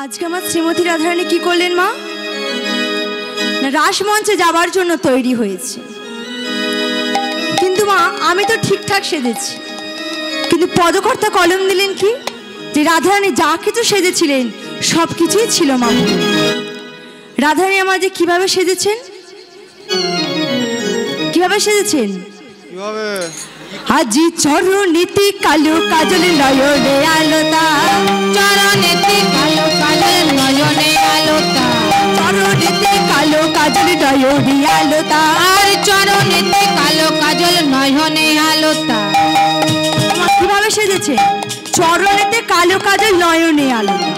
আজকে আমার শ্রীমতী রাধারানী কি করলেন মা? রাসমঞ্চে যাবার জন্য তৈরি হয়েছে। কিন্তু মা আমি তো ঠিকঠাক সেজেছি, কিন্তু পদকর্তা কলম দিলেন কি যে রাধারানী যা কিছু সেজেছিলেন সব কিছুই ছিল মা। রাধারানী আমার যে কিভাবে সেজেছেন, কিভাবে সেজেছেন? আজি চরণেতে কালো কাজল নয়নে আলোতা, চরণেতে কালো কাজল নয়নে আলোতা, চরণেতে কালো কাজল নয়নে আলোতা, আর চরণেতে কালো কাজল নয়নে আলোতা। কিভাবে সেজেছে? চরণেতে কালো কাজল নয়নে আলোতা।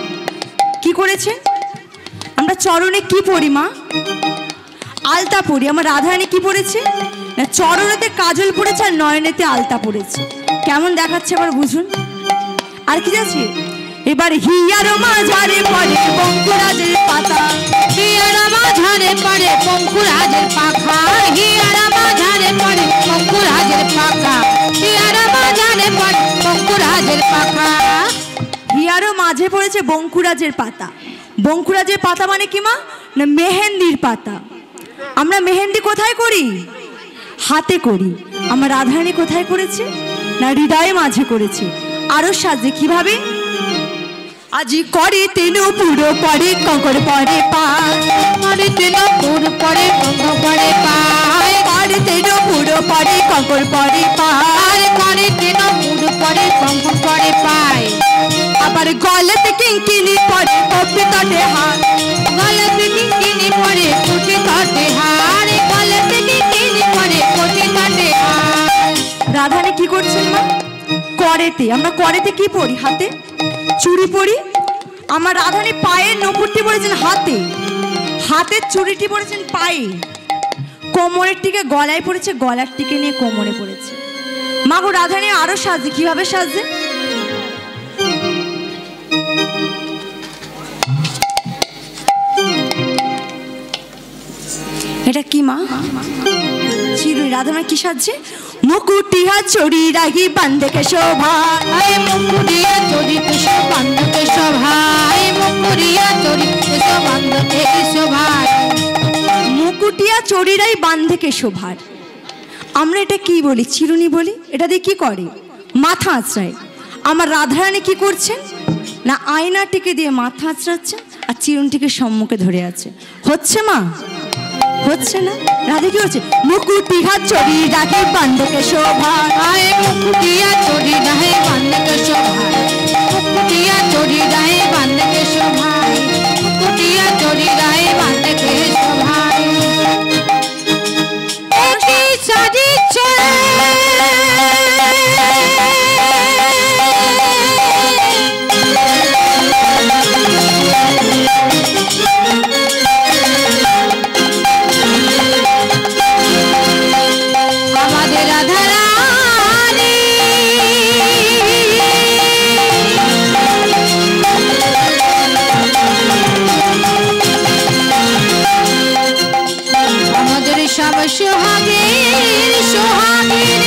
কি করেছে? আমরা চরণে কি পরি মা? আলতা পরি। আমার রাধারানী কি পরেছে? না চরণেতে কাজল পড়েছে আর নয়নেতে আলতা পড়েছে। কেমন দেখাচ্ছে আবার বুঝুন। আর কি যাচ্ছে? এবার হিয়ার মাঝারে পড়ে পঙ্কুরাজের পাতা, হিয়ার মাঝারে পড়ে পঙ্কুরাজের পাখা, হিয়ার মাঝারে পড়ে পঙ্কুরাজের পাখা, হিয়ার মাঝারে পড়ে পঙ্কুরাজের পাখা। হিয়ারও মাঝে পড়েছে বঙ্কুরাজের পাতা। বঙ্কুরাজের পাতা মানে কি মা? না মেহেন্দির পাতা। আমরা মেহেন্দি কোথায় করি? হাতে করি। আমার রাধারানী কোথায় করেছে? না হৃদয়ে মাঝে করেছে। আরো সাজে কিভাবে? আজি করে তেনো পুরো পরে কঙ্কর পরে পায়, করে তেনো পুরো পরে কঙ্কর পরে পায়, করে তেনো পুরো পরে কঙ্কর পরে পায়, করে তেনো পুরো পরে কঙ্কর পরে পায়। আবার গলাতে কিঙ্কিনি পরে কপি তটে হাত, গলাতে কিঙ্কিনি পরে কুটি তটে হার, গলাতে কিঙ্কিনি পরে কুটি তটে হার। রাধারানী কি করছেন মা? করেতে। আমরা করেতে কি পরি? হাতে চুড়ি পরি। আমার রাধারানী পায়ের নপুরটি পরেছেন হাতে, হাতের চুড়িটি পরেছেন পায়ে, কোমরের টিকে গলায় পড়েছে, গলার টিকে নিয়ে কোমরে পড়েছে। মা গো রাধারানী আরো সাজে। কিভাবে সাজে? এটা কি মা? চিরুনি। রাধারানী কি সাজছে? মুকুটিয়া চড়ি রাহি বান্ধে শোভা, মুকুটিয়া চড়ি কেশো বান্ধে শোভায়, মুকুটিয়া চড়ি কেশো বান্ধে শোভায়, মুকুটিয়া চড়িরাই বান্ধে শোভার। আমরা এটা কি বলি? চিরুনি বলি। এটা দিয়ে কি করে? মাথা আঁচড়ায়। আমার রাধারানী কি করছেন? না আয়নাটিকে দিয়ে মাথা আঁচড়াচ্ছেন আর চিরুনিটিকে সম্মুখে ধরে আছে। হচ্ছে মা? হচ্ছে না? রাধে কি হচ্ছে? মুকুটিয়া চড়ি রাহি বান্ধে শোভা, মুকুটিয়া চড়ি রাহে বান্ধে শোভায়, মুকুটিয়া চড়ি রাহে বান্ধে শোভায়, মুকুটিয়া চড়ি রাহে বান্ধে শোভায়। একই সাজিছে আমাদের রাধারানী, আমাদের সব সোহাগের সোহাগের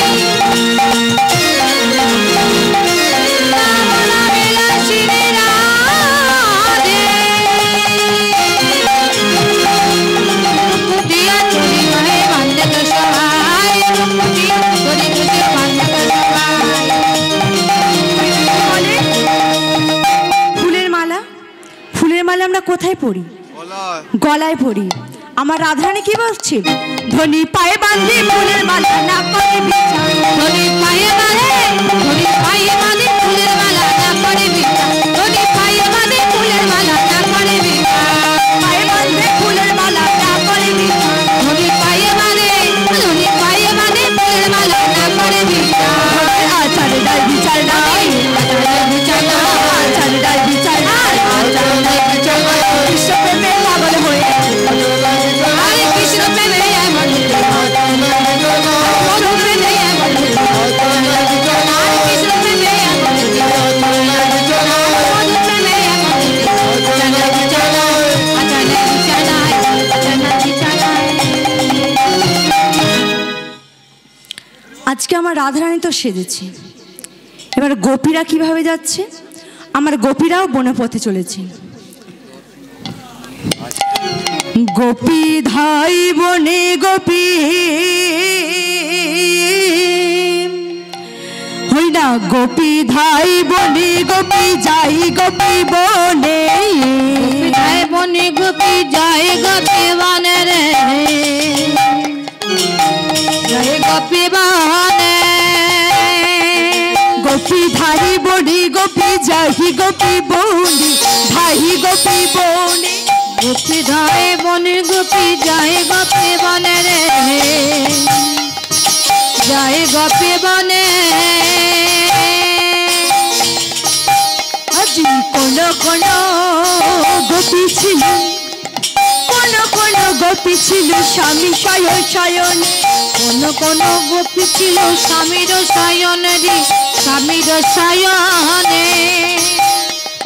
আমরা কোথায় পড়ি? গলায় পড়ি। আমার রাধারানী কি বলছে? ধনী পায়ে বাঁধে ফুলের মালা না করে বিচার, ধনী পায়ে বাঁধে, ধনী পায়ে বাঁধে ফুলের মালা না করে বিচার, ধনী পায়ে বাঁধে ফুলের মালা না করে বিচার, পায়ে বাঁধে ফুলের মালা না করে বিচার, ধনী পায়ে বাঁধে, ধনী পায়ে বাঁধে ফুলের মালা না করে বিচার। আচারে নাই বিচার নাই, আচারে বিচার নাই, আচারে নাই বিচার নাই, আচারে নাই বিচার নাই। কৃষ্ণ প্রেমে পাগল হয়ে আরে কৃষ্ণ প্রেমে এমন মধু প্রেমে এমন, আরে কৃষ্ণ প্রেমে এমন, মধু প্রেমে এমন। আচারে বিচার নাই, আচারে বিচার নাই, আচারে বিচার নাই। আজকে আমার রাধারানী তো সেজেছে। এবার গোপীরা কিভাবে যাচ্ছে? আমার গোপীরাও বনপথে চলেছে। গোপী ধাই বনে গোপী হই না গোপী ধাই বনে গোপী যাই গোপী বনে ধাই বনে গোপী যাই গোপী বনে রে যাই গোপী বনে গোপী ধাই বনে গোপী যাই গোপী বনে ধাই গোপী বনে গোপী ধাই বনে গোপী যাই গোপী বনে রে যাই গোপী বনে আজি কোন কোন গোপী ছিল কোন কোন গোপী ছিল স্বামী শয়ন কোন কোন গোপী ছিল স্বামীর শয়নে রে স্বামীর শয়নে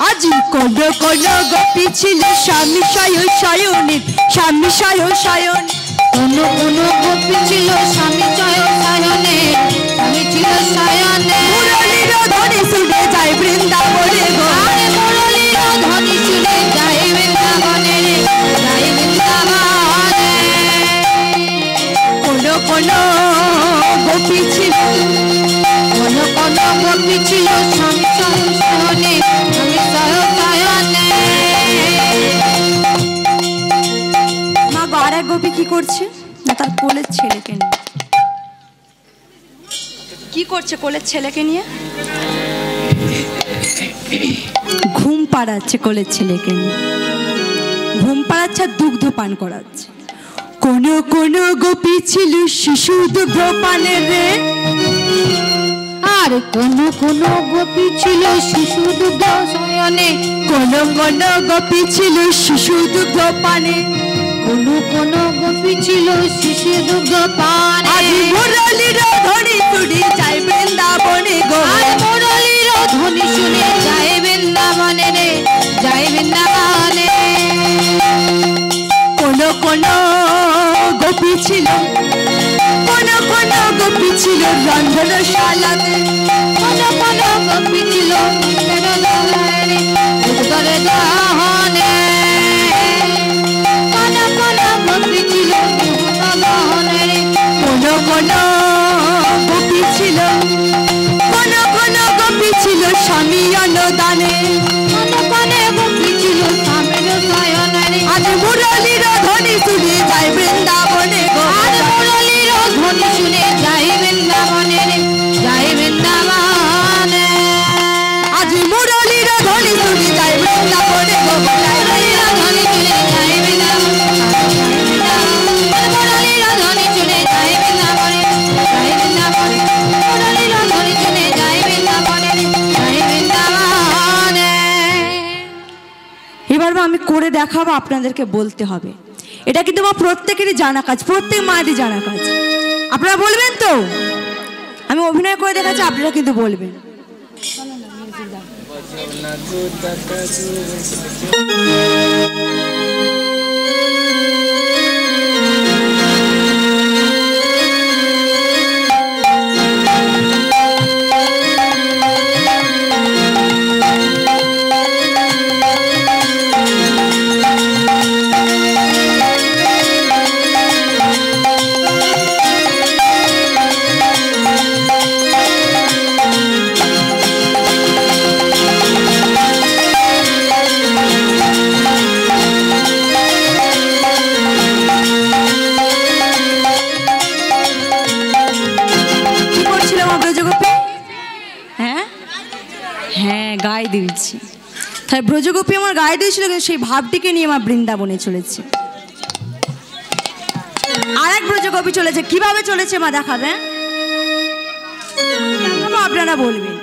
আজি কোন কোন গোপী ছিল স্বামী শয়নে স্বামী শয়ন কোন কোন গোপী ছিল স্বামী শয়নে স্বামী ছিল শয়নে মুরলীর ধ্বনি শুনে যায় বৃন্দাবনে গো আরে মুরলীর ধ্বনি শুনে যায় বৃন্দাবনে রে যায় বৃন্দাবনে কোন কোন গোপী ছিল কোন কোন গোপী ছিল স্বামী শয়নে স্বামী শয়নে মা গো আর এক গোপী কি করছে না তার কোলের ছেলেকে নিয়ে কি করছে কোলের ছেলেকে নিয়ে ঘুম পাড়াচ্ছে কোলের ছেলেকে নিয়ে ঘুম পাড়াচ্ছে আর দুগ্ধ পান করাচ্ছে কোন কোন গোপী ছিল শিশু দুগ্ধ পানের রে আর কোন কোন গোপী ছিল শিশু দুগ্ধ শয়নে কোন কোন গোপী ছিল শিশু দুগ্ধ পানে কোন কোন গোপী ছিল শিশু দুগ্ধ পানে আজি মুরলীর ধ্বনি শুনি যায় বৃন্দাবনে গো আর মুরলীর ধ্বনি শুনে যায় বৃন্দাবনে রে যায় বৃন্দাবনে কোন কোন গোপী ছিল কোন কোন গোপী ছিল রন্ধনশালাতে কোন কোন গোপী ছিল উত্তরে দহনে কোন কোন গোপী ছিল দহনে রে কোন কোন গোপী ছিল কোন কোন গোপী ছিল স্বামী অনুদানে কোন কোন গোপী ছিল স্বামীর শয়নে রে আজ মুরলীর ধ্বনি শুনি যায় বৃন্দাবনে গো আর মুরলীর ধ্বনি শুনে যাই বৃন্দাবনে রে যাই বৃন্দাবনে আজ মুরলীর ধ্বনি শুনি যায় বৃন্দাবনে গো মুরলীর ধ্বনি শুনে যাই মুরলীর ধ্বনি শুনে যাই বৃন্দাবনে যাই বৃন্দাবনে মুরলীর ধ্বনি শুনে যাই বৃন্দাবনে যাই বৃন্দাবনে এবার আমি করে দেখাবো আপনাদেরকে বলতে হবে এটা কিন্তু আমার প্রত্যেকেরই জানা কাজ প্রত্যেক মায়েরই জানা কাজ আপনারা বলবেন তো আমি অভিনয় করে দেখাচ্ছি আপনারা কিন্তু বলবেন গায়ে দিয়েছি তাই ব্রজগোপী আমার গায়ে দিয়েছিল কিন্তু সেই ভাবটিকে নিয়ে আমার বৃন্দাবনে চলেছে আরেক ব্রজগোপী চলেছে কিভাবে চলেছে মা দেখাবে আপনারা বলবেন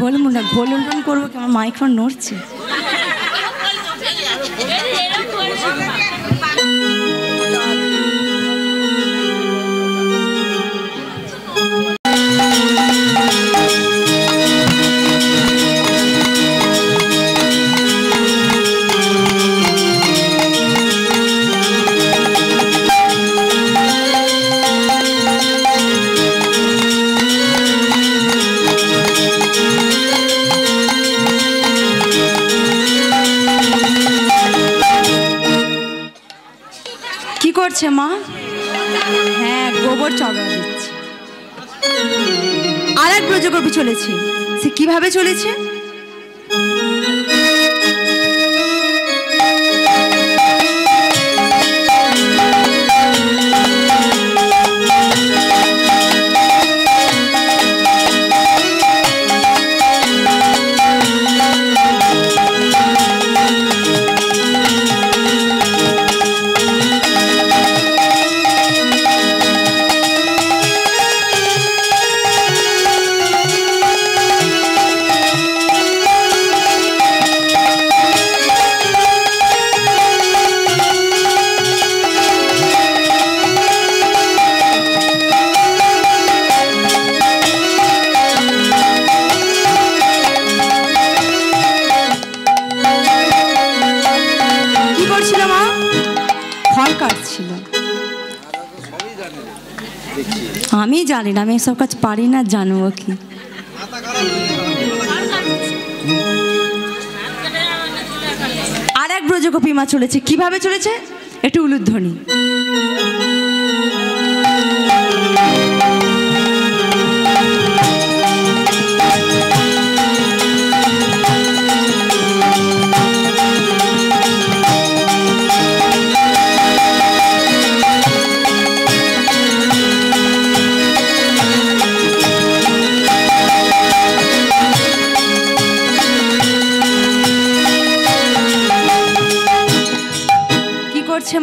ঘোল উন্ডন করবো কি? আমার মাইক্রোফোন নড়ছে। করছে মা? হ্যাঁ, গোবর চড়া দিচ্ছে। আর এক ব্রজগোপী চলেছে। সে কিভাবে চলেছে? আমি জানি না, আমি এসব কাজ পারি না, জানবো কি? আর এক ব্রজগোপী মা চলেছে। কিভাবে চলেছে? একটু উলুধ্বনি।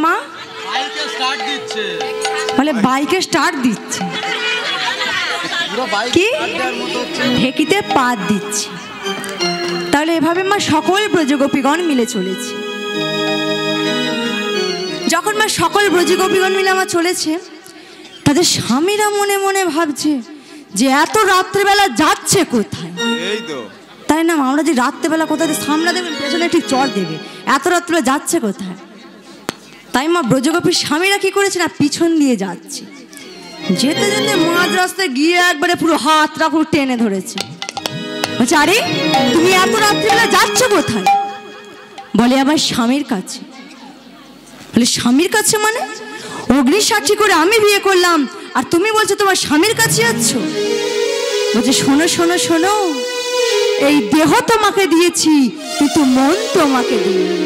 মা বলে বাইকে স্টার্ট দিচ্ছে, কি ঢেকিতে পাত দিচ্ছে। তাহলে এভাবে মা সকল ব্রজগোপীগণ মিলে চলেছে। যখন মা সকল ব্রজগোপীগণ মিলে আমার চলেছে, তাদের স্বামীরা মনে মনে ভাবছে যে এত রাত্রেবেলা যাচ্ছে কোথায়? তাই না, আমরা যে রাত্রেবেলা কোথায় সামনে দেবেন, পেছনে ঠিক চড় দেবে, এত রাত্রেবেলা যাচ্ছে কোথায়? তাই মা ব্রজগোপীর স্বামীরা কি করেছে না, পিছন দিয়ে যাচ্ছে। যেতে যেতে মাঝ রাস্তায় গিয়ে একবারে পুরো হাতটা পুরো টেনে ধরেছে। বলছে, আরে তুমি এত রাত্রিবেলা যাচ্ছ কোথায়? বলে, আমার স্বামীর কাছে। বলে, স্বামীর কাছে মানে? অগ্নি সাক্ষী করে আমি বিয়ে করলাম, আর তুমি বলছো তোমার স্বামীর কাছে যাচ্ছ? বলছে, শোনো শোনো শোনো, এই দেহ তোমাকে দিয়েছি, কিন্তু মন তোমাকে দিইনি।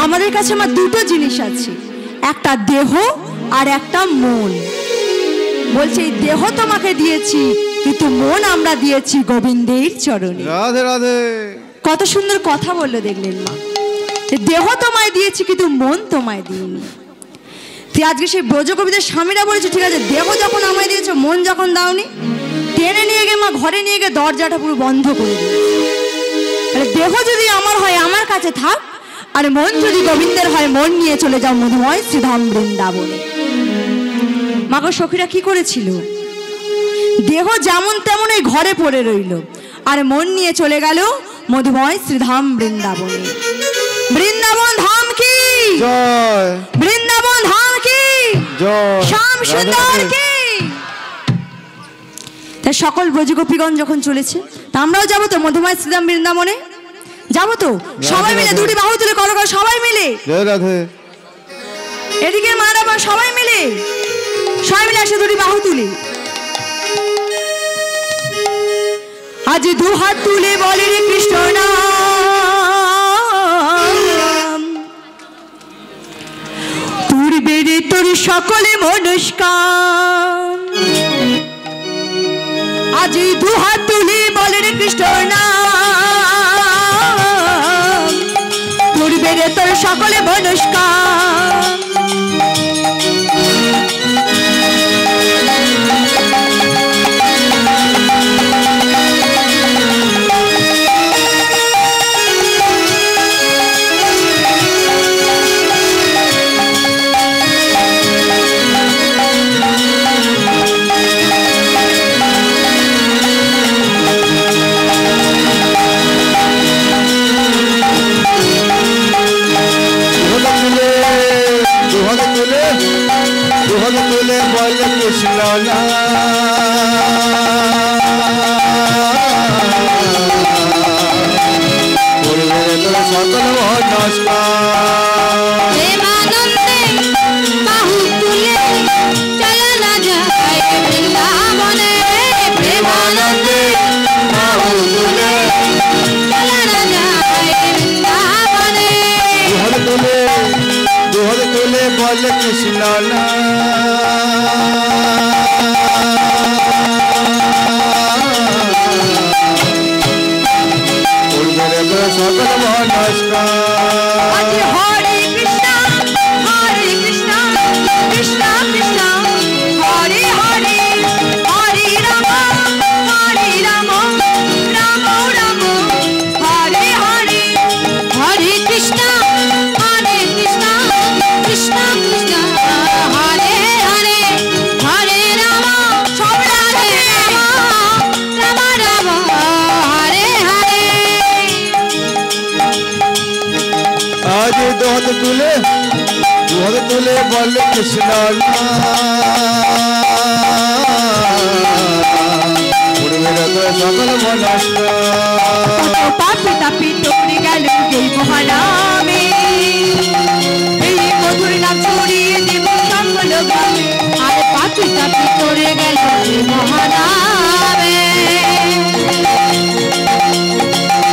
আমাদের কাছে আমার দুটো জিনিস আছে, একটা দেহ আর একটা মন। বলছে, এই দেহ তোমাকে দিয়েছি, কিন্তু মন আমরা দিয়েছি গোবিন্দের চরণে। রাধে রাধে। কত সুন্দর কথা বললো দেখলেন মা, দেহ তোমায় দিয়েছি কিন্তু মন তোমায় দিইনি। তুই আজকে সেই ব্রজকবিদের স্বামীরা বলেছে, ঠিক আছে, দেহ যখন আমায় দিয়েছো, মন যখন দাওনি, টেনে নিয়ে গিয়ে মা ঘরে নিয়ে গিয়ে দরজাটা পুরো বন্ধ করে দিয়েছে। দেহ যদি আমার হয় আমার কাছে থাক, আর মন যদি গোবিন্দের হয় মন নিয়ে চলে যাও মধুময় শ্রীধাম বৃন্দাবনে। মাগো সখীরা কি করেছিল? দেহ যেমন তেমন এই ঘরে পড়ে রইল, আর মন নিয়ে চলে গেল মধুময় শ্রীধাম বৃন্দাবনে। বৃন্দাবন ধাম কি জয়, বৃন্দাবন ধাম কি জয়, শ্যাম সুন্দর কি। তাই সকল ব্রজগোপীগণ যখন চলেছে, তা আমরাও যাবো তো মধুময় শ্রীধাম বৃন্দাবনে? যাবো তো সবাই মিলে, দুটি বাহু তুলে করো করো সবাই মিলে। এদিকে মারা মা সবাই মিলে, সবাই মিলে আসে দুটি বাহু তুলে। আজ দু হাত তুলে বলে রে কৃষ্ণ নাম, পূর্বে রে তোর সকলে মনস্কাম। আজ দু হাত তুলে বলে রে কৃষ্ণ নাম, পূর্বে রে তোর সকলে মনস্কাম। দুহাত তুলে বলে কৃষ্ণ করবে তোর সকল নমস্কার প্রেমানন্দে বাহু তুলে চলো না যাই বৃন্দাবনে প্রেমানন্দে বাহু তুলে চলো না যাই বৃন্দাবনে দুহাত তুলে বলে কৃষ্ণ করবে সকল নমস্কার আজে হরে কৃষ্ণ কৃষ্ণ কৃষ্ণ হরে হরে হরে রাম রাম রাম হরে হরে হরে কৃষ্ণ কৃষ্ণ কৃষ্ণ হরে হরে হরে রাম সব রাধে রাম রাম হরে হরে আজ দুহাত তুলে বলে কৃষ্ণ করবে সকল নমস্কার পাপি তাপি তোরে গেল এই মহানামে এই মধুর নাম ছড়িয়ে দেব সকল গ্রামে আর পাপি তাপি তোরে গেল মহানামে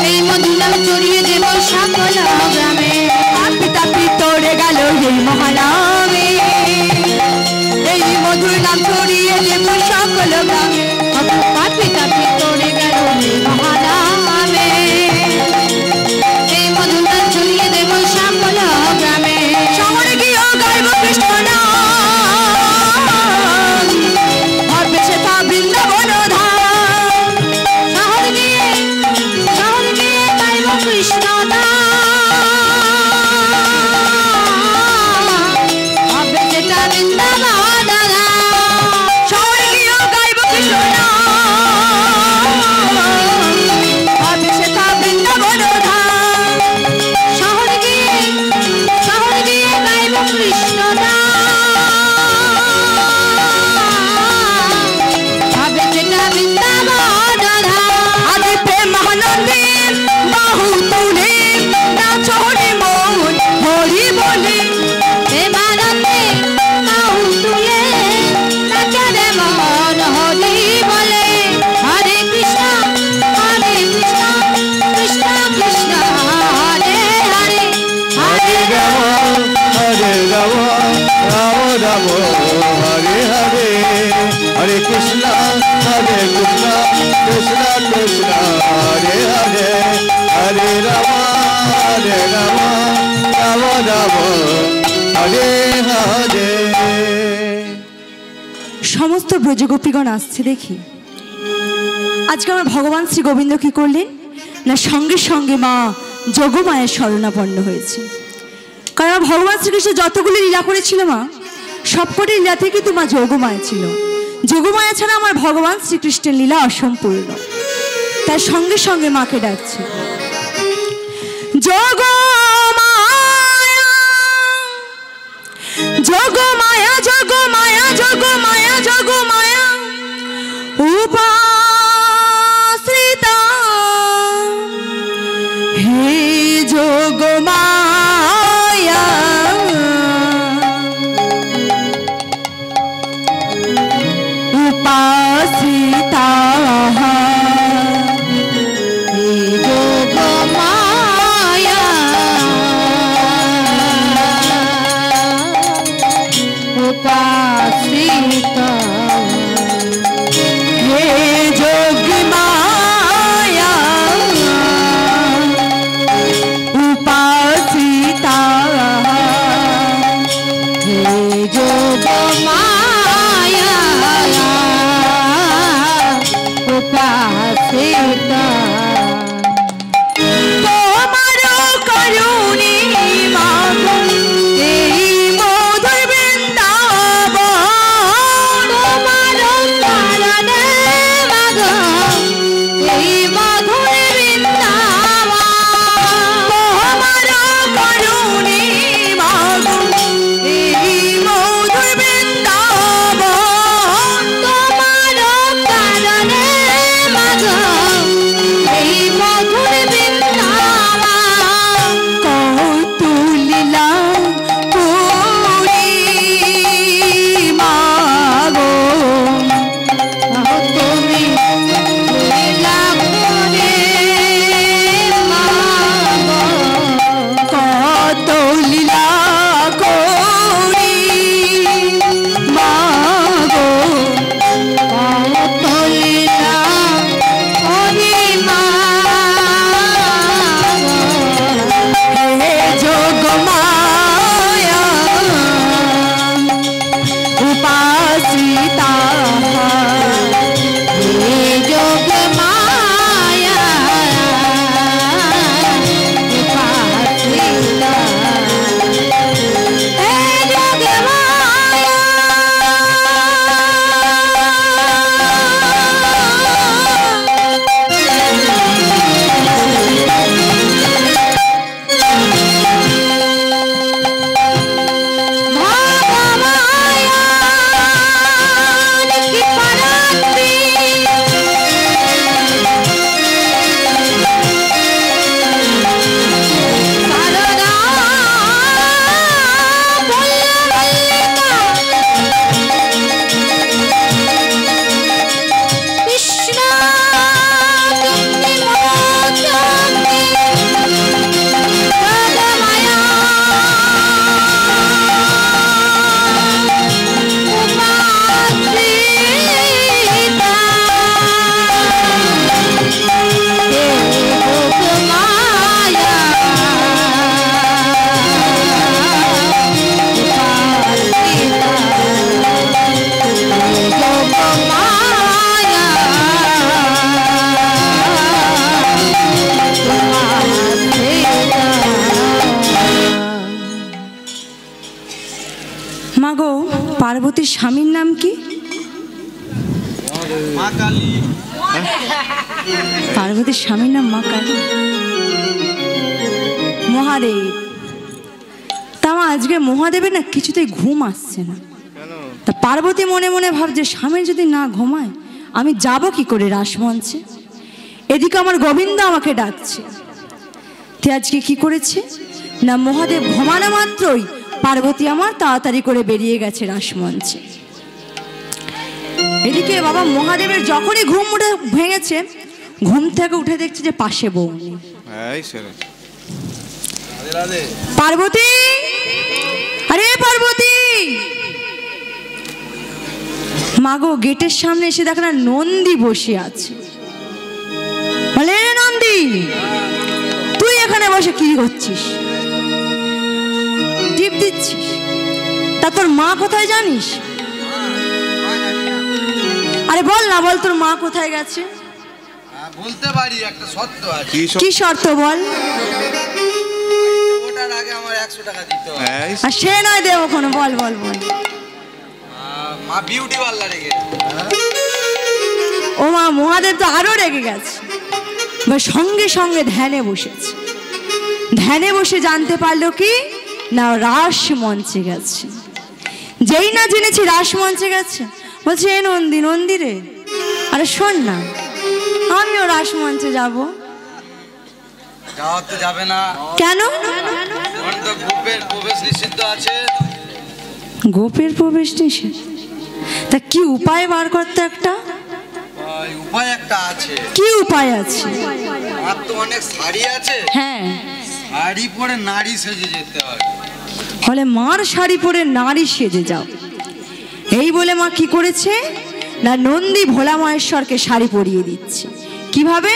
এই মধুর নাম ছড়িয়ে দেব সকল গ্রামে পাপি তাপি তোরে গেল এই মহানামে এই মধুর নাম ছড়িয়ে দেব সকল গ্রামে পাপি তাপি তোরে গেল মহানামে এই মধুর নাম ছড়িয়ে দেব সকল গ্রামে শহরে গিয়েও গাইব কৃষ্ণ নাম হবে সেটা বৃন্দাবন ধাম শহর গিয়ে গাইব কৃষ্ণ হবে যেটা বৃন্দাবন শহরে গিয়েও গাইব কৃষ্ণ নাম হবে সেটা বৃন্দাবন ধাম শহর গিয়ে গাইব কৃষ্ণ হবে যেটা বৃন্দাবন আদি প্রেম আনন্দে বাহু তুলে নাচ হরি মন হরি বলে প্রেমানন্দে বাহু তুলে নাচরে মন হরি বলে হরে কৃষ্ণ কৃষ্ণ কৃষ্ণ হরে হরে হরে রাম রাম রাম হরে হরে হরে কৃষ্ণ কৃষ্ণ কৃষ্ণ কৃষ্ণ হরে হরে হরে রাম রাম রাম হরে হরে সমস্ত ব্রজগোপীগণ আসছে দেখি আজকে আমার ভগবান শ্রী গোবিন্দ কি করলেন না সঙ্গে সঙ্গে মা যোগমায়ের শরণাপন্ন হয়েছে কারণ ভগবান শ্রীকৃষ্ণ যতগুলি লীলা করেছিল মা সবকটি লীলাতে কিন্তু মা যোগমায়া ছিল যোগমায়া ছাড়া আমার ভগবান শ্রীকৃষ্ণের লীলা অসম্পূর্ণ তার সঙ্গে সঙ্গে মাকে ডাকছে যোগমায়া যোগমায়া যোগমায়া যোগমায়া যোগমায়া উপাশ্রিতা হে যোগমায়া উপাশ্রিতা হে যোগমায়া উপাসিত হে যোগমায়া উপাসিতা হে যোগমায়া উপাসিত তোমার করুণী মাগো এই মধুর বৃন্দাবন তোমার কারণে মাগো এই মধুর বৃন্দাবন তোমার করুণী মাগো এই মধুর বৃন্দাবন মা গো, পার্বতীর স্বামীর নাম কি? মা কালী। পার্বতীর স্বামীর নাম মা কালী। মহাদেব। তা আমার আজকে মহাদেবের না কিছুতেই ঘুম আসছে না। তা পার্বতী মনে মনে ভাবছে, স্বামী যদি না ঘুমায় আমি যাব কি করে রাসমঞ্চে? এদিকে আমার গোবিন্দ আমাকে ডাকছে। তে আজকে কি করেছে না, মহাদেব ঘুমানো মাত্রই পার্বতী আমার তাড়াতাড়ি করে বেরিয়ে গেছে রাসমঞ্চে। এদিকে বাবা মহাদেবের যখনই ঘুম উঠে ভেঙেছে, ঘুম থেকে উঠে দেখছে যে পাশে বউ নেই। পার্বতী, আরে পার্বতী! মাগো, গেটের সামনে এসে দেখে না নন্দী বসে আছে। বলে, নন্দী তুই এখানে বসে কি করছিস? টিপ দিচ্ছিস? তা তোর মা কোথায় জানিস? আরে বল না, বল তোর মা কোথায় গেছে? বলতে পারি, একটা শর্ত আছে। কি শর্ত বল? ওটার আগে আমার 100 টাকা দিতে হবে। আর সে নয় দেবো কোনো, বল বল বল। মা বিউটি পার্লারে গেছে। ও মা, মহাদেব তো আরো রেগে গেছে। সঙ্গে সঙ্গে ধ্যানে বসেছে। ধ্যানে বসে জানতে পারলো কি না, রাস মঞ্চে গেছে। যেই না জেনেছি রাস মঞ্চে গেছে, বলছে এ নন্দী, নন্দী রে, আরে শোন না, আমিও রাস মঞ্চে যাবো। যাওয়া তো যাবে না। কেন? তো গোপের প্রবেশ নিষিদ্ধ আছে। গোপের প্রবেশ নিষেধ? তা কি উপায় বার করতে একটা? উপায় একটা আছে। কি উপায় আছে? আর তো অনেক শাড়ি আছে। হ্যাঁ, শাড়ি পরে নারী সেজে যেতে হয়। বলে মার শাড়ি পরে নারী সেজে যাও। এই বলে মা কি করেছে না, নন্দী ভোলা মহেশ্বরকে শাড়ি পরিয়ে দিচ্ছে। কিভাবে?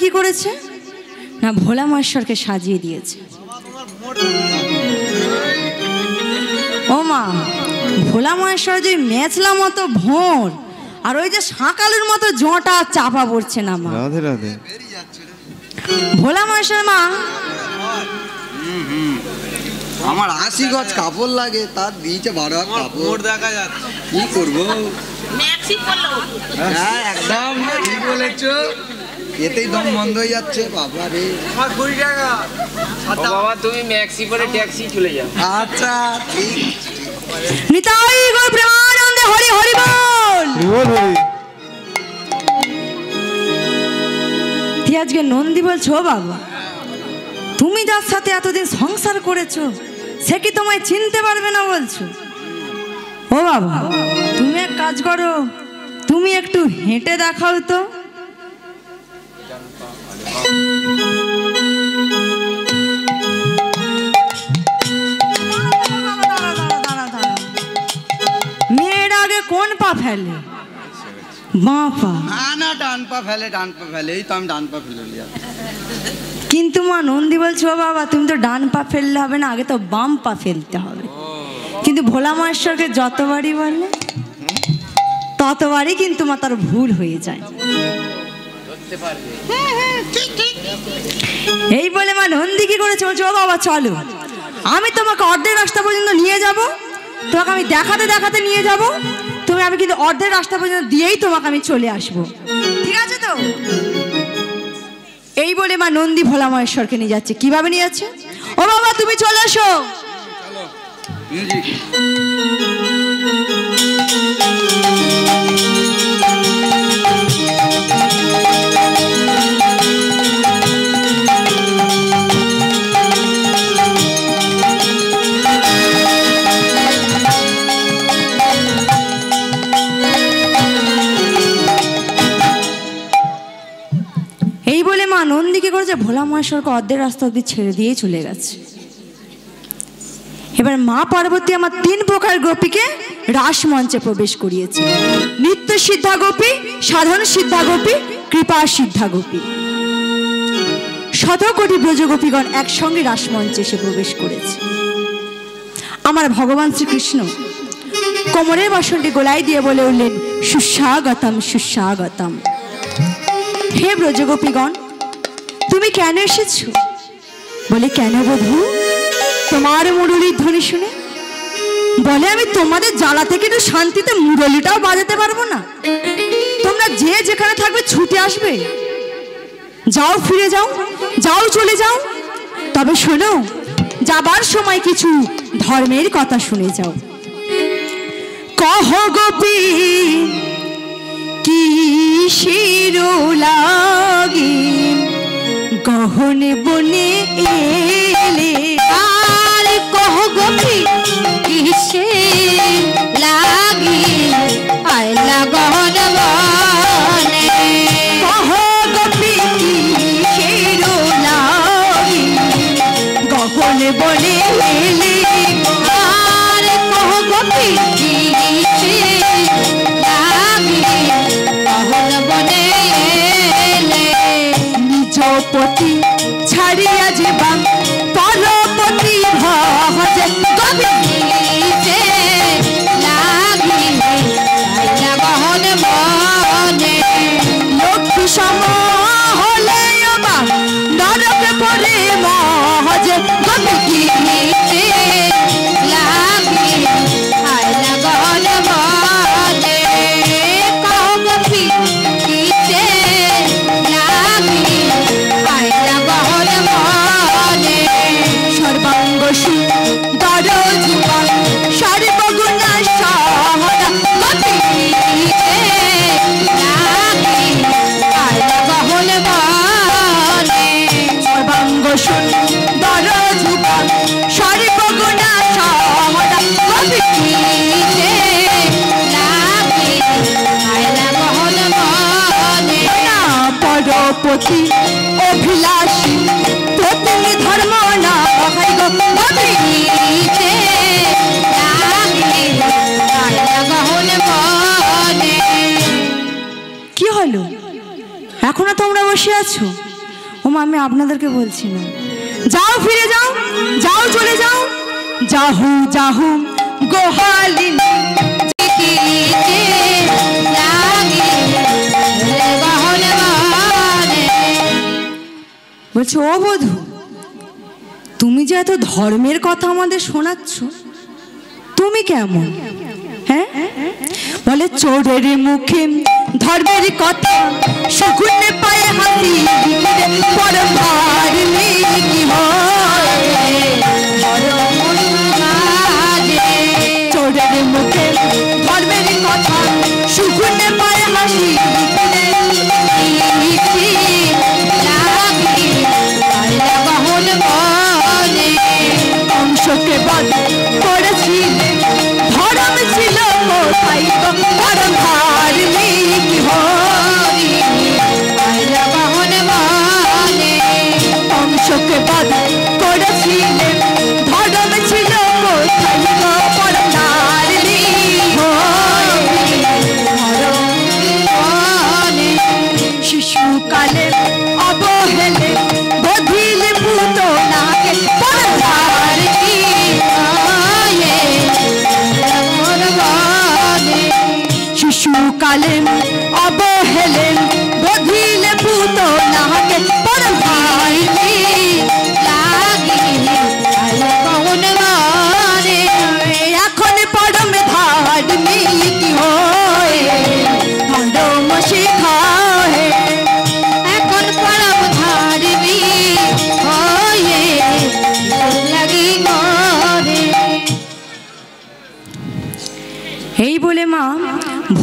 কি করেছে না, ভোলা মহেশ্বরকে সাজিয়ে দিয়েছে। ও মা, ভোলা মহেশ্বর যে মেছলা মতো ভোর, আর ওই যে শাঁকালুর মতো জোঁটা চাপা পড়ছে না মা। রাধে রাধে। ভোলা মহেশ্বর মা, আমার 80 গজ কাপড় লাগে, তার দিয়েছে 12 কাপড় দেখা যাচ্ছে, কি করবো? হ্যাঁ একদম ঠিক বলেছো, এতেই দম বন্ধ হয়ে যাচ্ছে। বাবা রে, আমার 20 টাকা। বাবা তুমি ম্যাক্সি পরে ট্যাক্সি চলে যাও। আচ্ছা ঠিক। নিতাই গো প্রেমানন্দে হরি হরি বল। বল হরি। তুই আজকে নন্দী বলছো বাবা, তুমি যার সাথে এতদিন সংসার করেছো সে কি তোমায় চিনতে পারবে না বলছো? ও বাবা, তুমি এক কাজ করো, তুমি একটু হেঁটে দেখাও তো। মেয়ের আগে কোন পা ফেলে? বাঁ পা। না না, ডান পা ফেলে, ডান পা ফেলে, এই তো আমি ডান পা ফেলে নিলাম। কিন্তু মা নন্দী বলছো বাবা তুমি তো ডান পা ফেললে হবে না, আগে তো বাম পা ফেলতে হবে। কিন্তু ভোলা মহেশ্বরকে যতবারই বলে ততবারই কিন্তু মা তার ভুল হয়ে যায়। এই বলে মা নন্দী কি করেছে, বলছে ও বাবা চলো, আমি তোমাকে অর্ধেক রাস্তা পর্যন্ত নিয়ে যাব, তোমাকে আমি দেখাতে দেখাতে নিয়ে যাব, আমি কিন্তু অর্ধেক রাস্তা পর্যন্ত দিয়েই তোমাকে আমি চলে আসবো, ঠিক আছে তো? এই বলে মা নন্দী ভোলা মহেশ্বরকে নিয়ে যাচ্ছে। কিভাবে নিয়ে যাচ্ছে? ও বাবা তুমি চলে এসো। এই বলে মা নন্দী কি করেছে, ভোলা মহেশ্বরকে অর্ধেক রাস্তা অব্দি ছেড়ে দিয়ে চলে গেছে। এবার মা পার্বতী আমার 3 প্রকার গোপীকে রাসমঞ্চে প্রবেশ করিয়েছে। নিত্য সিদ্ধা গোপী, সাধারণ সিদ্ধা গোপী, কৃপা সিদ্ধা গোপী। 100 কোটি ব্রজগোপীগণ একসঙ্গে রাসমঞ্চে এসে প্রবেশ করেছে। আমার ভগবান শ্রীকৃষ্ণ কোমরের বাসনটি গোলায় দিয়ে বলে উঠলেন, সুস্বাগতম সুস্বাগতম। হে ব্রজগোপীগণ, তুমি কেন এসেছো? বলে কেন বধূ, তোমার মুরলীর ধ্বনি শুনে? বলে আমি তোমাদের জ্বালা থেকে একটু শান্তিতে মুরলীটাও বাজাতে পারবো না? তোমরা যে যেখানে থাকবে ছুটে আসবে, যাও ফিরে যাও, যাও চলে যাও, তবে শোনো যাবার সময় কিছু ধর্মের কথা শুনে যাও। কহ গোপী কিসের লাগি গহনে বনে এলে, আর কহ গোপী কিসে লাগি আইলা গহন বনে। কহ গোপী কিসের লাগি গহনে বনে এলে, আর কহ গোপী কিসে লাগি গহন বনে এলে। নিজ পতি ছাড়িয়া যাবা পরপতি ভজে গোপী কিসে লাগি আইলা গহন বনে। লক্ষ্মী সম হলে বা নরকে পড়ে মহজে গোপী কিসে লাগি আইলা গহন বনে। কহ গোপী কিসে লাগি আইলা গহন বনে। সর্বাঙ্গ সুন্দর যুবক সর্বগুণা সহরা গোপী কিসে লাগি আইলা গহন বনে। সর্বাঙ্গ সুন্দর যুবক সর্বগুণা সহরা গোপী কিসে লাগি আইলা গহন বনে। না পরপতি অভিলাষী পত্নী ধর্ম না ভাই গো গোপী কিসে লাগি আইলা গহন বনে। কি হলো? এখনো তোমরা বসে আছো? ও মা, আমি আপনাদেরকে বলছি না, যাও ফিরে যাও, যাও চলে যাও, যাহু যাহু গোহালিনী। কিসে লাগি গহন বনে। বলছে ও বধূ, তুমি যে এত ধর্মের কথা আমাদের শোনাচ্ছ, তুমি কেমন? হ্যাঁ, বলে চোরের মুখে ধর্মের কথা, শকুনে পায়ে হাতি পর ভার কি হয়। চোরের মুখে ধর্মের কথা, শকুনে পায়ে হাসি অংশকে বধ করেছিলেন, ধর্ম ছিল কোথায় গো, ধর্ম ধার্মিক হরি।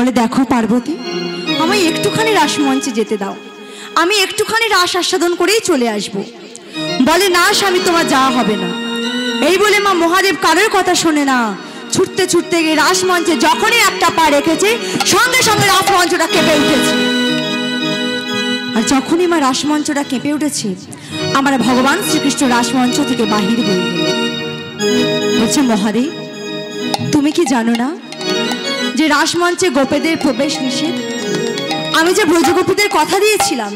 বলে দেখো পার্বতী, আমায় একটুখানি রাসমঞ্চে যেতে দাও, আমি একটুখানি রাস আস্বাদন করেই চলে আসব। বলে না স্বামী, তোমার যাওয়া হবে না। এই বলে মা মহাদেব কারোর কথা শোনে না, ছুটতে ছুটতে গিয়ে রাসমঞ্চে যখনই একটা পা রেখেছে সঙ্গে সঙ্গে রাসমঞ্চটা কেঁপে উঠেছে। আর যখনই মা রাসমঞ্চটা কেঁপে উঠেছে, আমার ভগবান শ্রীকৃষ্ণ রাসমঞ্চ থেকে বাহির হয়ে গেল। বলছে মহাদেব, তুমি কি জানো না যে রাসমঞ্চে গোপীদের প্রবেশ নিষেধ? আমি যে ব্রজগোপীদের কথা দিয়েছিলাম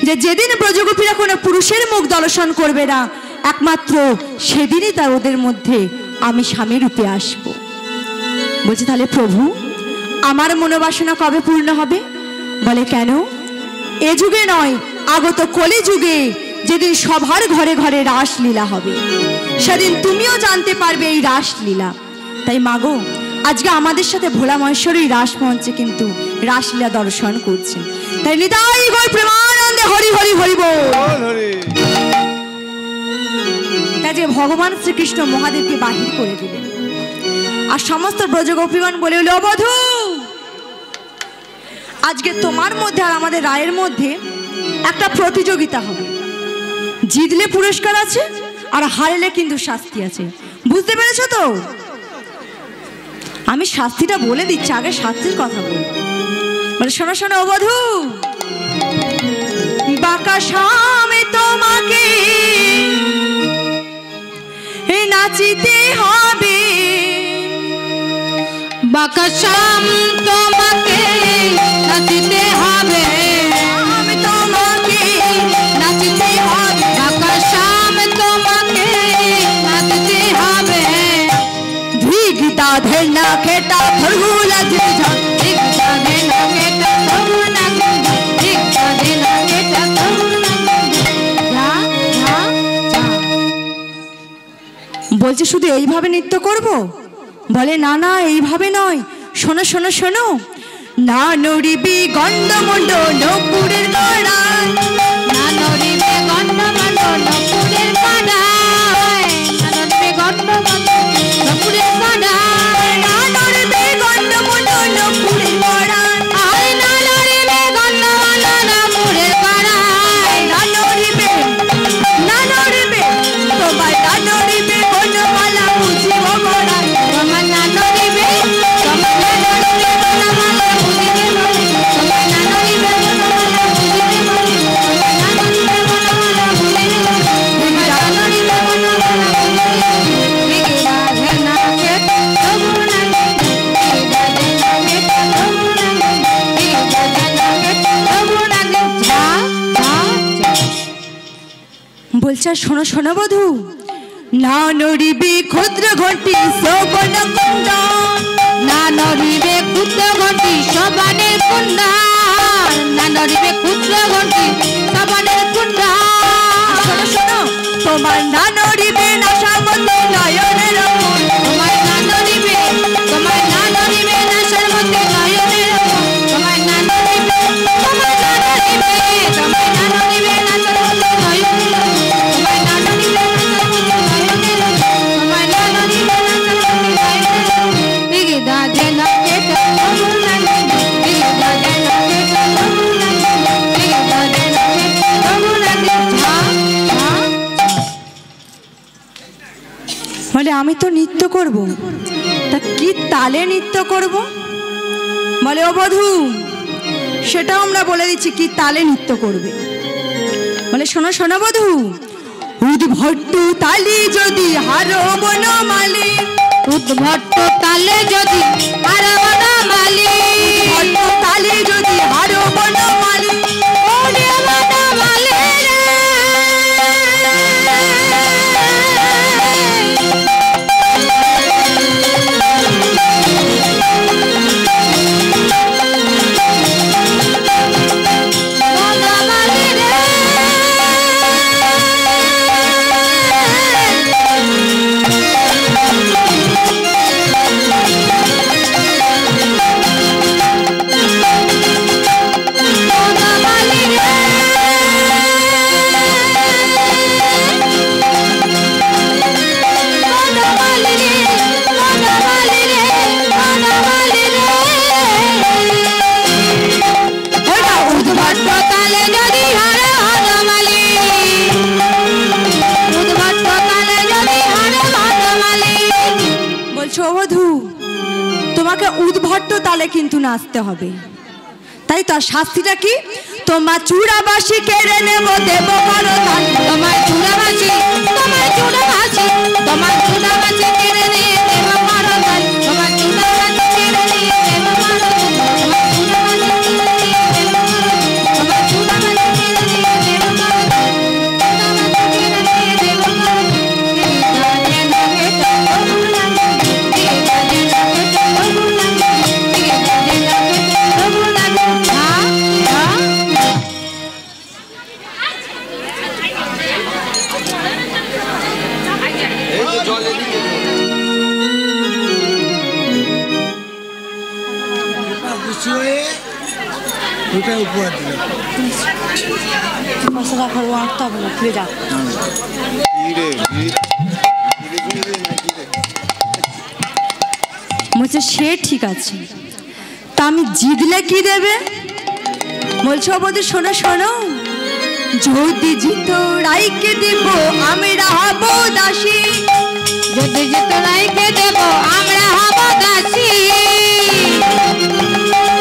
যে যেদিন ব্রজগোপীরা কোনো পুরুষের মুখ দর্শন করবে না, একমাত্র সেদিনই তার ওদের মধ্যে আমি স্বামী রূপে আসব। বলছে তাহলে প্রভু, আমার মনোবাসনা কবে পূর্ণ হবে? বলে কেন, এ যুগে নয়, আগত কলি যুগে যেদিন সবার ঘরে ঘরে রাসলীলা হবে, সেদিন তুমিও জানতে পারবে এই রাসলীলা। তাই মাগো, আজকে আমাদের সাথে ভোলা মহেশ্বরী রাসমঞ্চে কিন্তু রাসলীলা দর্শন করছেন। তাই নিতাই গৌর প্রেমানন্দে হরি হরি হরি বল। তাই যে ভগবান শ্রীকৃষ্ণ মহাদেবকে বাহির করে দিলেন, আর সমস্ত ব্রজগোপীগণ বলে উঠল, বধূ, আজকে তোমার মধ্যে আর আমাদের রায়ের মধ্যে একটা প্রতিযোগিতা হবে। জিতলে পুরস্কার আছে, আর হারলে কিন্তু শাস্তি আছে। বুঝতে পেরেছো তো? আমি শাস্তিটা বলে দিচ্ছি, আগে শাস্তির কথা বল। বলে শোনো শোনো বধূ, বাঁকা সামে তোমাকে নাচিতে হবে, বাঁকা শাম তোমাকে নাচিতে হবে, আমি তোমাকে নাচিতে হবে, বাঁকা শাম তোমাকে নাচিতে হবে। ধিগিতা ধেনা খেটা ফরগুলা ঝা, ধিগিতা ধেনা খেটা ফরগুলা ঝা, ধিগিতা ধেনা খেটা ফরগুলা ঝা, ঝা ঝা। বলছে শুধু এইভাবে নৃত্য করব? বলে না না, এইভাবে নয়, শোনো শোনো শোনো। না নড়িবি গন্ডমন্ড নপুরের গড়ায়, না নড়িবে গন্ডমন্ড নপুরের গড়ায়, না নড়িবে গন্ডমন্ড নপুরের গড়ায়, না নড়িবি গন্ডমন্ড নপুরের গড়ায়, আয় না নড়িবে গন্ডমন্ড নপুরের গড়ায়, না নড়িবে, না নড়িবে, তোমার না নড়িবে বনমালা বুঝিব গড়ায়, তোমার না নড়িবে, তোমার না নড়িবে বনমালা বুঝিবে গড়ায়, তোমার না নড়িবে বনমালা বুঝিবে গড়ায়, তোমার না নড়িবে বনমালা বুঝিবে গড়ায়, তোমার না নড়িবে বনমালা বুঝিবে গড়ায়। ধিগিতা ধেনা খেটা ফরগুলা ঝা, ধিগিতা ধেনা খেটা ফরগুলা ঝা, ধিগিতা ধেনা খেটা ফরগুলা ঝা, ঝা ঝা। বলছে আর শোনো শোনো বধূ। না নড়িবি ক্ষুদ্র ঘটি শোভন কুণ্ড, না নড়িবে ক্ষুদ্র ঘটি সবানের কুণ্ডার, না নড়িবে ক্ষুদ্র ঘটি সবানের কুণ্ডার। শোনো শোনো, তোমার না নড়িবে নাশার মধ্যে নয়নের মন, তোমার না নড়িবে, তোমার না নড়িবে নাশার মধ্যে নয়নের মন, তোমার না নড়িবে, তোমার না নড়িবে, তোমার না নড়িবে নাশার মধ্যে নয়নের মন, তোমার না নড়িবে নাশার মধ্যে নয়নের মন, তোমার না নড়িবে নাশার মধ্যে নয়নের মন। ধিগিতা ধেনা খেটা ফরগুলা ঝা, ধিগিতা ধেনা খেটা ফরগুলা ঝা, ধিগিতা ধেনা খেটা ফরগুলা ঝা, ঝা ঝা। বলে আমি তো নৃত্য করব, তা কি তালে নৃত্য করব? বলে ও বধূ, সেটাও আমরা বলে দিচ্ছি কি তালে নৃত্য করবে। বলে শোনো শোনো বধূ, উদ্ভট্ট তালি যদি হারো বনমালী, উদ্ভট্ট তালে যদি হারবন মালি, উদ্ভট্ট তালি যদি হারো বনমালী, ওরে বনমালি রে। বনমালি রে। বনমালি তালে কিন্তু নাচতে হবে। তাই তো, আর শাস্তিটা কি? তোমার চূড়াবাসী কেড়ে নেব, দেব করতাল। তোমার চূড়াবাসী, তোমার চূড়াবাসী, তোমার চূড়াবাসী কেড়ে নিয়ে দেব করতাল। তোমার চূড়াবাসী কেড়ে নিয়ে দেব করতাল। তোমার চূড়াবাসী কেড়ে নিয়ে দেব করতাল। তোমার চূড়াবাসী কেড়ে নিয়ে দেব করতাল। চূড়াবাসী কেড়ে নিয়ে দেব করতাল। দিগা যেন কেটে প্রভু লাগে, দিগা যেন কেটে প্রভু লাগে, দিগা যেন কেটে প্রভু লাগে। হ্যাঁ হ্যাঁ এই তো জল এদিকে খুশি হয়ে দুটা উপহার দিল। পয়সা রাখার আটটা হবে না, ফিরে যা। বলছে সে ঠিক আছে, তা আমি জিতলে কি দেবে? বলছো বৌদি শোনো শোনো, যদি জিত রাইকে দেব আমরা হব দাসী। যদি জিত রাইকে দেব আমরা হব দাসী।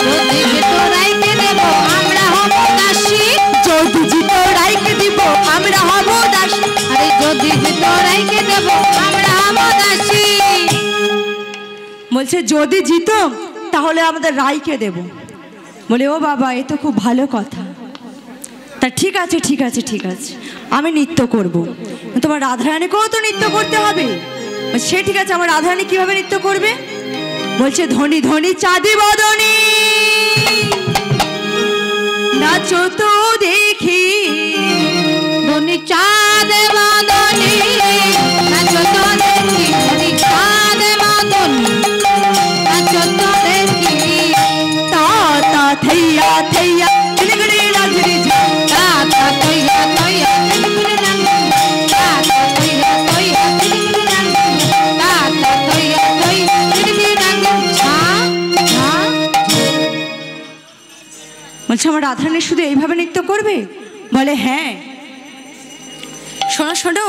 যদি জিত রাইকে দেব আমরা হব দাসী। যদি জিত রাইকে দিব আমরা হব দাসী। আরে যদি জিত রাইকে দেব আমরা হব দাসী। বলছে যদি জিত তাহলে আমাদের রাইকে দেব। বলে ও বাবা, এ তো খুব ভালো কথা। তা ঠিক আছে ঠিক আছে ঠিক আছে, আমি নৃত্য করব। তোমার রাধারানীকেও তো নৃত্য করতে হবে। সে ঠিক আছে, আমার রাধারানী কিভাবে নৃত্য করবে? বলছে ধনী ধনী চাঁদি বদনী নাচো তো দেখি। ধনী চাঁদ বাঁধনি নাচো তো দেখি। ধনী চাঁদ বাঁধনি নাচো তো দেখি। তা তা থইয়া থইয়া গড়ে রাজরি ঝা। তা তা তৈয়া তৈয়া তিলকুড়ি নাঙ্গি। তা তা তৈয়া তৈয়া তিলকুড়ি নাঙ্গি। তা তা তৈয়া তৈয়া তিলকুড়ি নাঙ্গি। ঝা ঝা। বলছে আমার রাধারানী শুধু এইভাবে নৃত্য করবে? বলে হ্যাঁ। শোনো শোনো,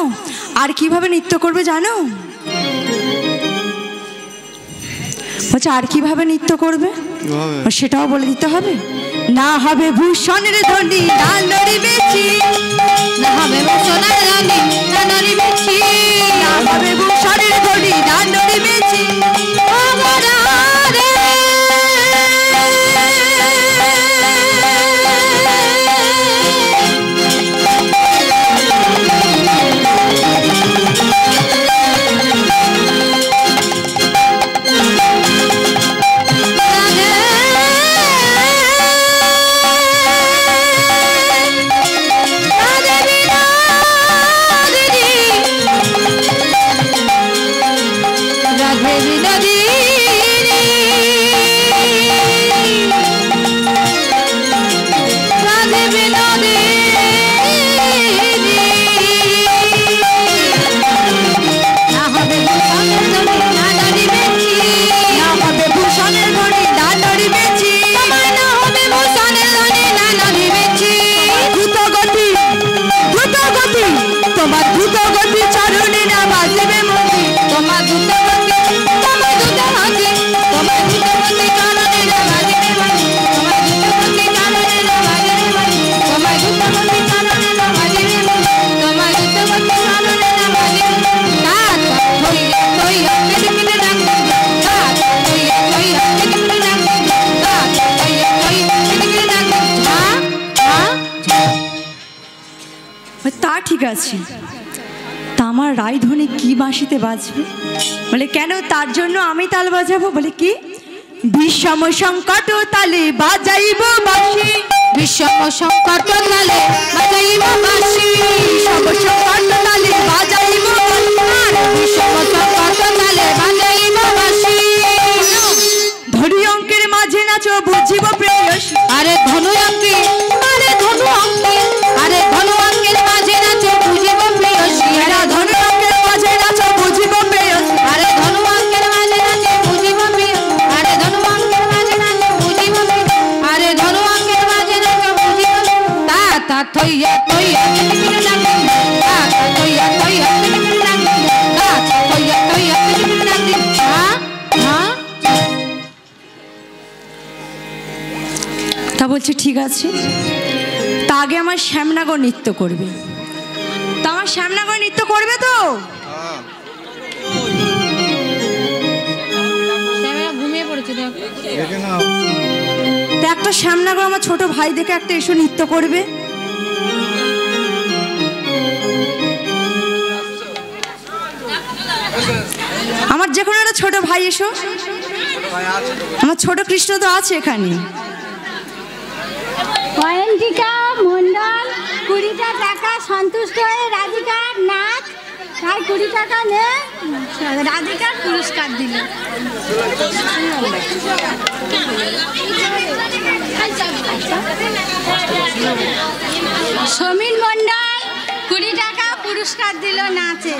আর কিভাবে নৃত্য করবে জানো? বলছে আর কিভাবে নৃত্য করবে সেটাও বলে দিতে হবে। না হবে ভূষণের ধনী না নড়িবেছি। না হবে সোনার রানী না নড়িবেছি। না হবে ভূষণের ধনী না নড়িবেছি। ও বরারে তোমার দ্রুত গতি চরণে না বাজবে মতি। তোমার দ্রুত গতি, তোমার দ্রুত গতি, তোমার দ্রুত গতি চরণে না বাজবে মতি। তোমার দ্রুত গতি চরণে না বাজবে মতি। তোমার দ্রুত গতি চরণে না বাজবে মতি। তোমার দ্রুত গতি চরণে না বাজবে মতি। তাত হইয়া হইয়া কেটে ডাক। তাত হইয়া হইয়া কেটে ডাক। তাত হইয়া হইয়া কেটে ডাক। ঝা ঝা। তা ঠিক আছে, তা আমার রায়ধনী কি বাঁশিতে বাজবে? বলে কেন, তার জন্য আমি তাল বাজাবো। বলে কি? বিষম সংকট তালে বাজাইব বাঁশি। বিষম সংকট তালে বাজাইব বাঁশি। বিষম সংকট তালে বাজাইব বাঁশি। বিষম সংকট তালে বাজাইব বাঁশি। ধনী অঙ্কের মাঝে নাচো বুঝিব প্রেয়সী। আরে ধনু অঙ্কে, আরে ধনু অঙ্কে, আরে ধনু অঙ্কের মাঝে নাচো বুঝিব প্রেয়সী। এরা ধনী অঙ্কের মাঝে নাচো বুঝিব প্রেয়সী। আরে ধনু অঙ্কের মাঝে নাচো বুঝিব প্রেয়সী। আরে ধনু অঙ্কের মাঝে নাচো বুঝিব প্রেয়সী। আরে ধনু অঙ্কের মাঝে নাচো বুঝিব। তা তা থইয়া থইয়া কেটে ডাক। তা তা থইয়া থইয়া কেটে ডাক। তা তা থইয়া থইয়া কেটে ডাক। হ্যাঁ হ্যাঁ। বলছে ঠিক আছে, তা আগে আমার শ্যামনগর নৃত্য করবে। তা আমার শ্যামনগর নৃত্য করবে তো? ঘুমিয়ে পড়েছে তা একটা শ্যামনগর আমার ছোট ভাই দেখে একটা এসো নৃত্য করবে। আমার যে কোনো একটা ছোট ভাই এসো। আমার ছোট কৃষ্ণ তো আছে এখানে। অয়ন্তিকা মন্ডল 20টা টাকা সন্তুষ্ট হয়ে রাধিকার নাক তাই 20 টাকা নে রাধিকার পুরস্কার দিল। সমীর মন্ডল 20 টাকা পুরস্কার দিল নাচে।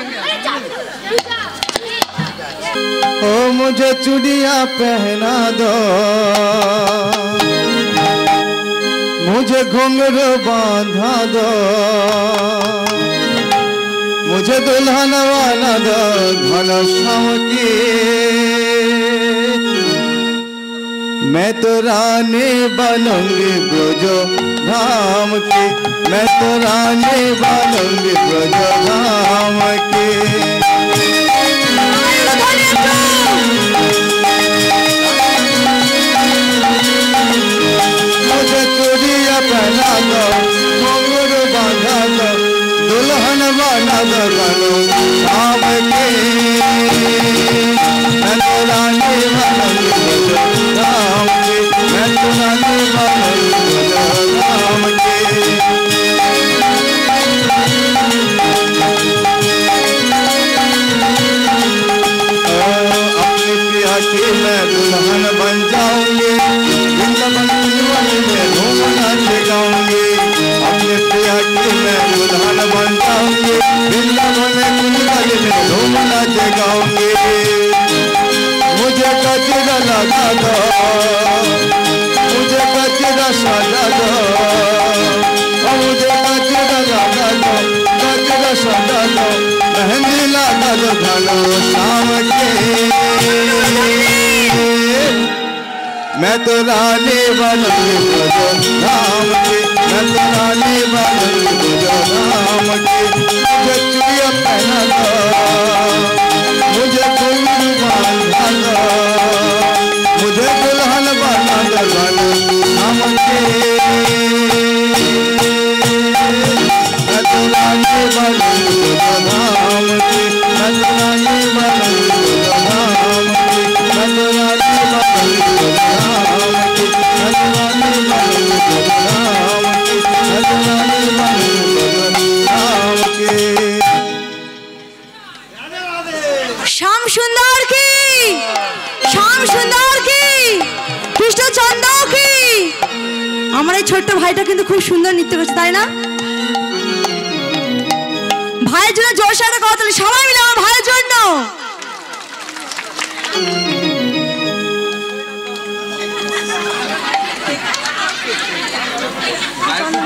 ओ मुझे चूड़िया पहना दो, मुझे घुंघरू बांधा दो, मुझे दुल्हन वाला दो घनश्याम की। मैं तो रानी बनूंगी ब्रज धाम की, मैं तो रानी बनूंगी ब्रज धाम की। मुझे चूड़िया पहना दो, घुंघरू बांधा दो, दुल्हन बना दो घनश्याम की। मैं तो रानी बनूंगी ब्रज धाम की, मैं तो रानी बनूंगी ब्रज धाम की। अपनी प्रिया की मैं दुल्हन बन जाऊंगी, वृंदावन में धूम नाच गाऊंगी। अपनी प्रिया की मैं दुल्हन बन जाऊंगी, वृंदावन में धूम नाच गाऊंगी। मुझे गजरा लगा दो, मुझे गजरा सजा दो, मुझे गजरा लगा दो, गजरा सजा दो, मेहंदी लगा दो घनश्याम के। मैं तो रानी बनूंगी ब्रज धाम की, मैं तो रानी बनूंगी ब्रज धाम की। मुझे चूड़िया पहना दो, मुझे घुंघरू बांधा दो, मुझे दुल्हन बना दो घनश्याम के। मैं तो रानी बनूंगी ब्रज धाम की, मैं तो रानी बनूंगी ब्रज धाम की, मैं तो रानी बनूंगी ब्रज धाम की, मैं तो रानी बनूंगी ब्रज धाम की, मैं तो रानी बनूंगी ब्रज धाम की। শ্যাম সুন্দর কি, শ্যাম সুন্দর কি, কৃষ্ণচন্দ্র কি। আমার এই ছোট্ট ভাইটা কিন্তু খুব সুন্দর নৃত্য করছে, তাই না? ভাইয়ের জন্য জোরসে একটা কথা বলি, সবাই মিলে আমার ভাইয়ের জন্য।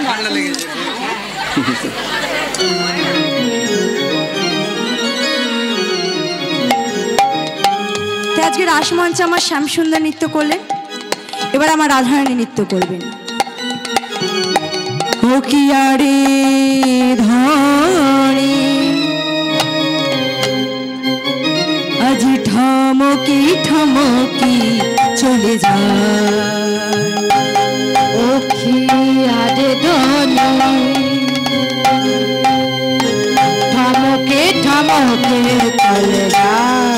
ঠান্ডা লেগেছে। আজকে রাসমঞ্চে আমার শ্যাম সুন্দর নৃত্য করলেন, এবার আমার রাধারানী নৃত্য করবেন। ও কি আরে ধরে আজ ঠমকি ঠমকি চলে যায়, ও কি আরে ধরে ঠমকে ঠমকে চলে যায়।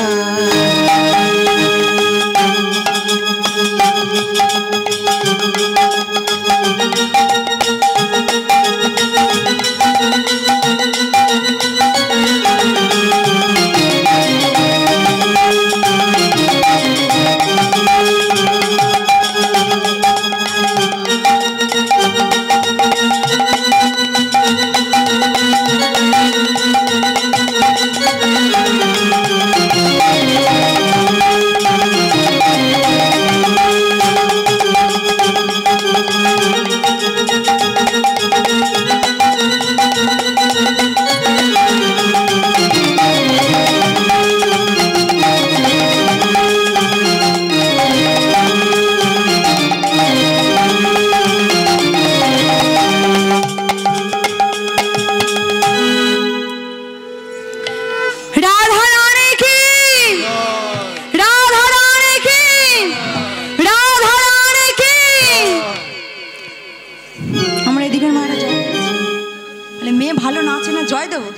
মেয়ে ভালো নাচে না, জয় দেবো,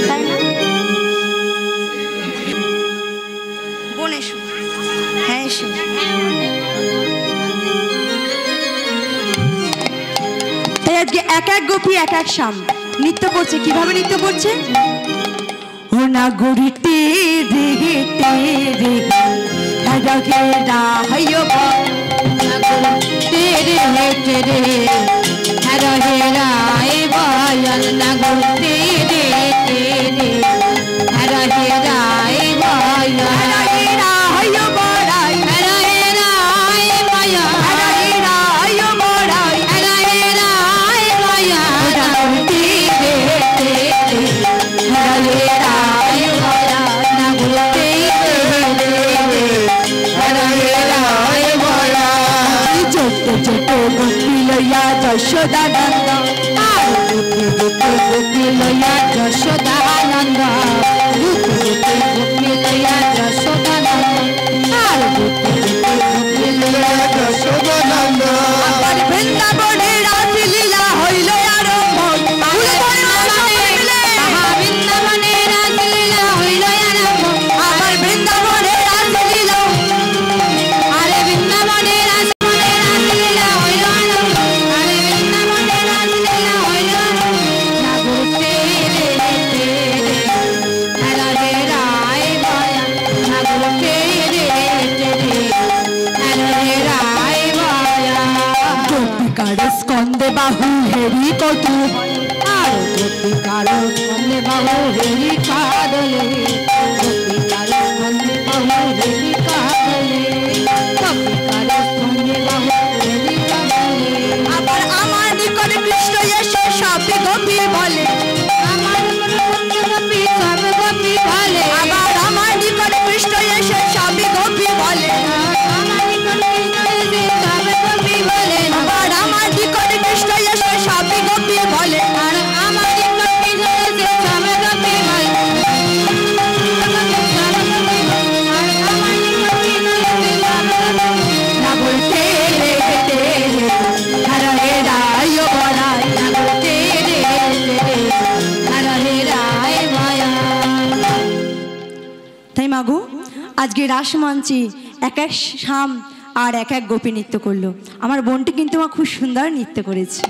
তাই না? বোন এসো, হ্যাঁ এসো। তাই আজকে এক এক গোপী এক এক শাম নৃত্য করছে। কিভাবে নৃত্য করছে? ও না গড়িতে রে রে হেরা ঘেরা হইও তেরে তেরে হেরা হেরা এ বয়াল নাগর তেরে তেরে হেরা হেরা এ বয়াল হেরা হইও বড়াই, হেরা হেরা এ বয়াল হেরা হেরা হইও বড়াই, হেরা হেরা এ বয়াল নাগর তেরে তেরে হেরা হেরা এ বয়াল নাগর তেরে তেরে হেরা হেরা এ বয়াল ছোট ছোট গোপী লইয়া যশোদানন্দ, আর গোপী গোপী গোপী লইয়া যশোদানন্দ, গোপী গোপী লইয়া যশোদানন্দ, আর গোপী গোপী লইয়া যশোদানন্দ আবার বৃন্দাবনে রাসলীলা হইল আরম্ভ। বৃন্দাবনে রাসলীলা হইল আরম্ভ, আবার বৃন্দাবনে রাসলীলা, আরে বৃন্দাবনে রাসলীলা হইল আরম্ভ, আরে বৃন্দাবনে রাসলীলা হইল আরম্ভ, নাগর তেরে তেরে হেরা হেরা এ বয়াল নাগর তেরে তেরে হেরা হেরা এ বয়াল গোপিকার স্কন্দে বাহু হেরি কৌতুক, আর গোপিকার স্কন্দে বাহু হেরি কাদলে, গোপিকার স্কন্দে বাহু হেরি কাদলে, গোপিকার স্কন্দে বাহু হেরি কাদলে, আবার আমার নিকট কৃষ্ণ এসে সবে গোপী বলে, আমার মনে গোপী সব গোপী বলে, আবার আমার নিকট কৃষ্ণ এসে সবে গোপী বলে, আমার নিকট কৃষ্ণ এসে সব গোপী বলে, আবার আমার নিকট কৃষ্ণ এসে সবে গোপী বলে, আর আমার নিকট কৃষ্ণ এসে সব গোপী বলে, না বলতে রে হরা হেরা ইয়ো বড়াই, নাগর তেরে তেরে হেরা হেরা এ বয়াল তাই মাগো আজকে রাসমঞ্চে এক এক শাম আর এক এক গোপী নৃত্য করলো। আমার বোনটি কিন্তু আমার খুব সুন্দর নৃত্য করেছে।